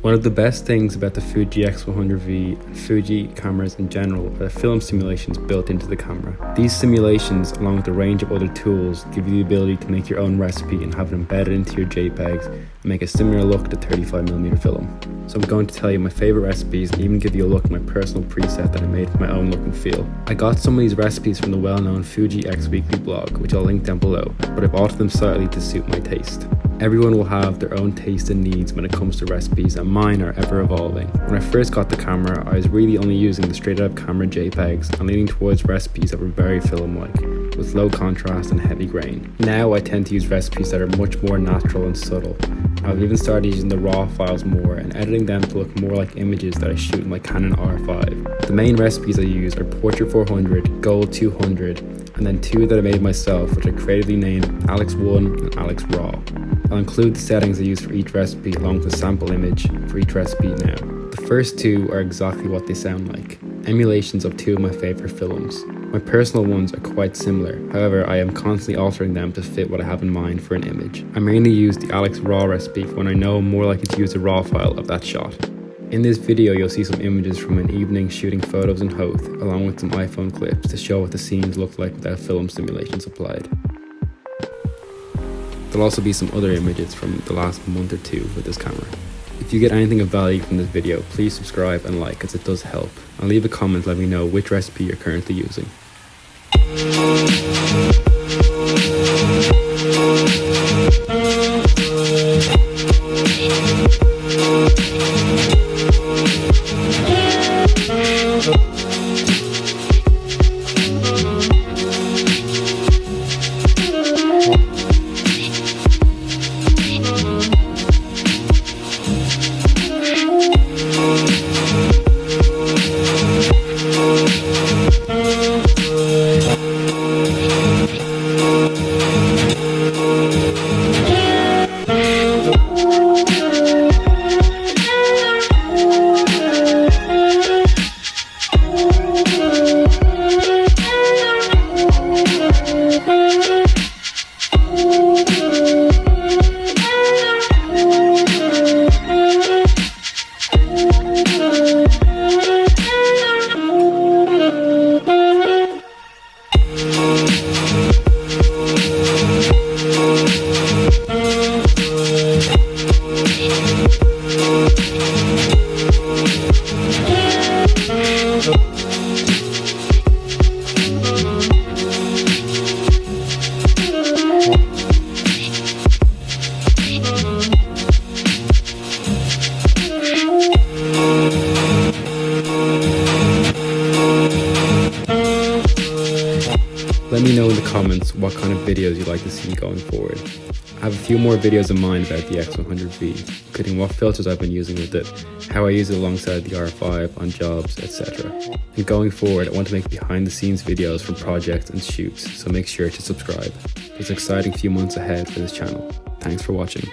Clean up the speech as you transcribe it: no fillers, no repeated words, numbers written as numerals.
One of the best things about the Fuji X100V and Fuji cameras in general are the film simulations built into the camera. These simulations, along with a range of other tools, give you the ability to make your own recipe and have it embedded into your JPEGs and make a similar look to 35mm film. So I'm going to tell you my favourite recipes and even give you a look at my personal preset that I made for my own look and feel. I got some of these recipes from the well-known Fuji X Weekly blog, which I'll link down below, but I've altered them slightly to suit my taste. Everyone will have their own taste and needs when it comes to recipes, and mine are ever evolving. When I first got the camera, I was really only using the straight out of camera JPEGs and leaning towards recipes that were very film-like, with low contrast and heavy grain. Now I tend to use recipes that are much more natural and subtle. I've even started using the raw files more and editing them to look more like images that I shoot in my Canon R5. The main recipes I use are Portrait 400, Gold 200, and then two that I made myself, which I creatively named Alex 1 and Alex Raw. I'll include the settings I use for each recipe along with a sample image for each recipe now. The first two are exactly what they sound like, emulations of two of my favourite films. My personal ones are quite similar, however I am constantly altering them to fit what I have in mind for an image. I mainly use the Alex Raw recipe when I know I'm more likely to use a raw file of that shot. In this video you'll see some images from an evening shooting photos in Hoth, along with some iPhone clips to show what the scenes look like without film simulations applied. There'll also be some other images from the last month or two with this camera. If you get anything of value from this video, please subscribe and like, as it does help, and leave a comment letting me know which recipe you're currently using. Let me know in the comments what kind of videos you'd like to see going forward. I have a few more videos in mind about the X100V, including what filters I've been using with it, how I use it alongside the R5 on jobs, etc. And going forward, I want to make behind the scenes videos from projects and shoots, so make sure to subscribe. There's an exciting few months ahead for this channel. Thanks for watching.